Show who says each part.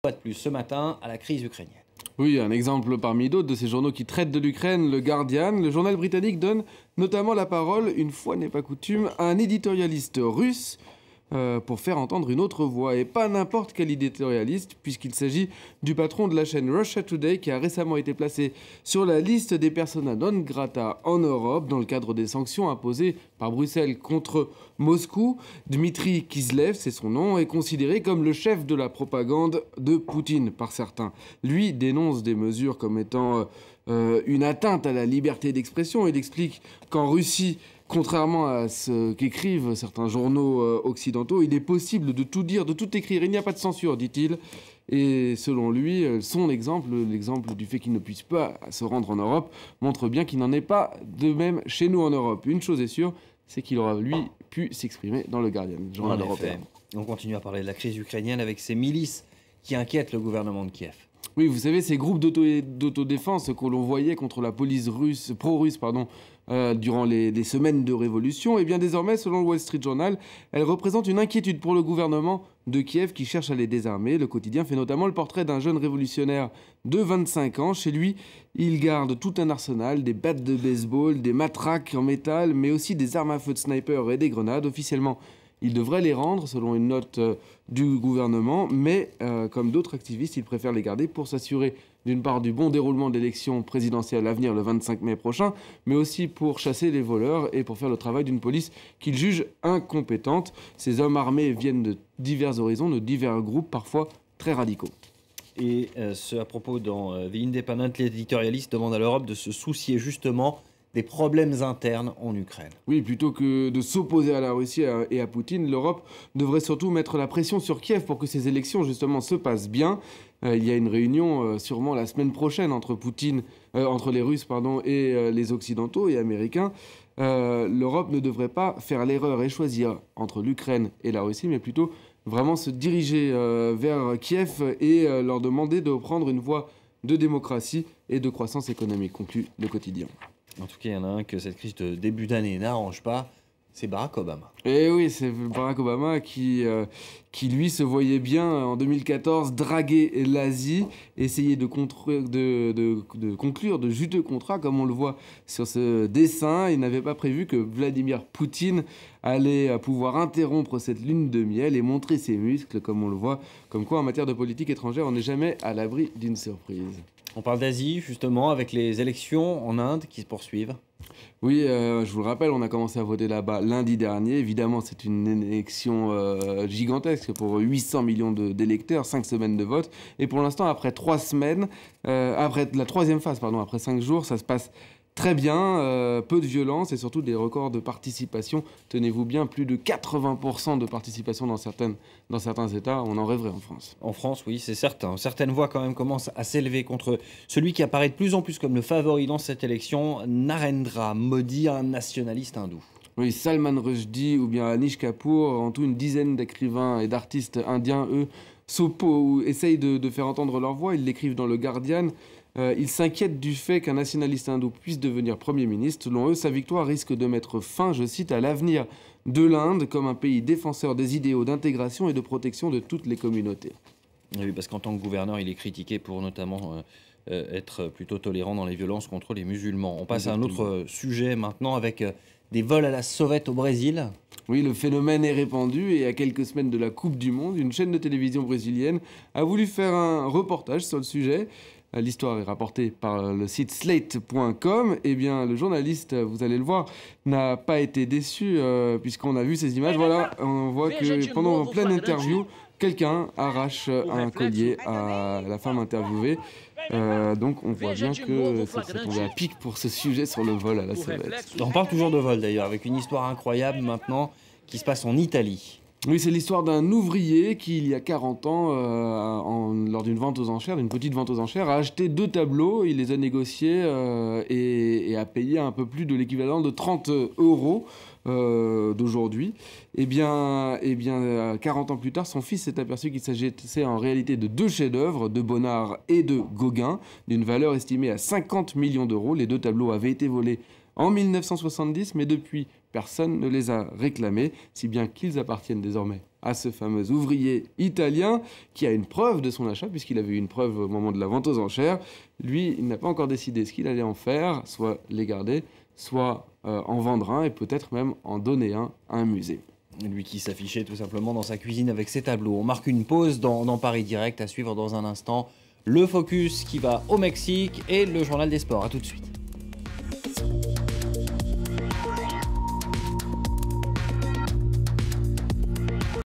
Speaker 1: Pas de plus ce matin à la crise ukrainienne.
Speaker 2: Oui, un exemple parmi d'autres de ces journaux qui traitent de l'Ukraine, le Guardian. Le journal britannique donne notamment la parole, une fois n'est pas coutume, à un éditorialiste russe pour faire entendre une autre voix. Et pas n'importe quel éditorialiste, puisqu'il s'agit du patron de la chaîne Russia Today, qui a récemment été placé sur la liste des persona non grata en Europe, dans le cadre des sanctions imposées par Bruxelles contre Moscou. Dmitri Kislev, c'est son nom, est considéré comme le chef de la propagande de Poutine par certains. Lui dénonce des mesures comme étant une atteinte à la liberté d'expression. Il explique qu'en Russie, contrairement à ce qu'écrivent certains journaux occidentaux, il est possible de tout dire, de tout écrire. Il n'y a pas de censure, dit-il. Et selon lui, son exemple, l'exemple du fait qu'il ne puisse pas se rendre en Europe, montre bien qu'il n'en est pas de même chez nous en Europe. Une chose est sûre, c'est qu'il aura, lui, pu s'exprimer dans le Guardian, journal européen.
Speaker 1: On continue à parler de la crise ukrainienne avec ces milices qui inquiètent le gouvernement de Kiev.
Speaker 2: Oui, vous savez, ces groupes d'autodéfense que l'on voyait contre la police russe, pro-russe, durant les semaines de révolution, et bien désormais, selon le Wall Street Journal, elles représentent une inquiétude pour le gouvernement de Kiev qui cherche à les désarmer. Le quotidien fait notamment le portrait d'un jeune révolutionnaire de 25 ans. Chez lui, il garde tout un arsenal, des battes de baseball, des matraques en métal, mais aussi des armes à feu de sniper et des grenades. Officiellement, il devrait les rendre, selon une note du gouvernement, mais comme d'autres activistes, il préfère les garder pour s'assurer d'une part du bon déroulement de l'élection présidentielle à venir le 25 mai prochain, mais aussi pour chasser les voleurs et pour faire le travail d'une police qu'il juge incompétente. Ces hommes armés viennent de divers horizons, de divers groupes, parfois très radicaux.
Speaker 1: Et ce à propos dans The Independent, l'éditorialiste demande à l'Europe de se soucier justement des problèmes internes en Ukraine.
Speaker 2: Oui, plutôt que de s'opposer à la Russie et à Poutine, l'Europe devrait surtout mettre la pression sur Kiev pour que ces élections, justement, se passent bien. Il y a une réunion sûrement la semaine prochaine entre les Russes et les Occidentaux et Américains. L'Europe ne devrait pas faire l'erreur et choisir entre l'Ukraine et la Russie, mais plutôt vraiment se diriger vers Kiev et leur demander de prendre une voie de démocratie et de croissance économique, conclut le quotidien.
Speaker 1: En tout cas, il y en a un que cette crise de début d'année n'arrange pas, c'est Barack Obama.
Speaker 2: Et oui, c'est Barack Obama qui lui, se voyait bien en 2014 draguer l'Asie, essayer de conclure de juteux contrats, comme on le voit sur ce dessin. Il n'avait pas prévu que Vladimir Poutine allait pouvoir interrompre cette lune de miel et montrer ses muscles, comme on le voit. Comme quoi, en matière de politique étrangère, on n'est jamais à l'abri d'une surprise.
Speaker 1: On parle d'Asie, justement, avec les élections en Inde qui se poursuivent.
Speaker 2: Oui, je vous le rappelle, on a commencé à voter là-bas lundi dernier. Évidemment, c'est une élection gigantesque pour 800 millions d'électeurs, 5 semaines de vote. Et pour l'instant, après 3 semaines, après la troisième phase, après 5 jours, ça se passe très bien, peu de violence et surtout des records de participation. Tenez-vous bien, plus de 80% de participation dans certains États. On en rêverait en France.
Speaker 1: En France, oui, c'est certain. Certaines voix quand même commencent à s'élever contre celui qui apparaît de plus en plus comme le favori dans cette élection, Narendra Modi, un nationaliste hindou.
Speaker 2: Oui, Salman Rushdie ou bien Anish Kapoor, en tout une dizaine d'écrivains et d'artistes indiens, eux, essayent de faire entendre leur voix. Ils l'écrivent dans le Guardian. Ils s'inquiètent du fait qu'un nationaliste hindou puisse devenir Premier ministre. Selon eux, sa victoire risque de mettre fin, je cite, à l'avenir de l'Inde comme un pays défenseur des idéaux d'intégration et de protection de toutes les communautés.
Speaker 1: Oui, parce qu'en tant que gouverneur, il est critiqué pour notamment être plutôt tolérant dans les violences contre les musulmans. On passe à un autre sujet maintenant avec des vols à la sauvette au Brésil.
Speaker 2: Oui, le phénomène est répandu et à quelques semaines de la Coupe du Monde, une chaîne de télévision brésilienne a voulu faire un reportage sur le sujet. L'histoire est rapportée par le site slate.com. Eh bien, le journaliste, vous allez le voir, n'a pas été déçu puisqu'on a vu ces images. Voilà, on voit que pendant une pleine interview, quelqu'un arrache un collier à la femme interviewée. Donc on voit bien que ça tombé à pic pour ce sujet sur le vol à la sauvette.
Speaker 1: On parle toujours de vol d'ailleurs, avec une histoire incroyable maintenant qui se passe en Italie.
Speaker 2: Oui, c'est l'histoire d'un ouvrier qui, il y a 40 ans, lors d'une vente aux enchères, d'une petite vente aux enchères, a acheté 2 tableaux, il les a négociés et a payé un peu plus de l'équivalent de 30 € d'aujourd'hui. Eh bien, 40 ans plus tard, son fils s'est aperçu qu'il s'agissait en réalité de 2 chefs-d'œuvre, de Bonnard et de Gauguin, d'une valeur estimée à 50 millions d'euros. Les 2 tableaux avaient été volés en 1970, mais depuis, personne ne les a réclamés, si bien qu'ils appartiennent désormais à ce fameux ouvrier italien qui a une preuve de son achat, puisqu'il avait eu une preuve au moment de la vente aux enchères. Lui, il n'a pas encore décidé ce qu'il allait en faire, soit les garder, soit en vendre un et peut-être même en donner un à un musée.
Speaker 1: Lui qui s'affichait tout simplement dans sa cuisine avec ses tableaux. On marque une pause dans Paris Direct, à suivre dans un instant le Focus qui va au Mexique et le journal des sports. A tout de suite.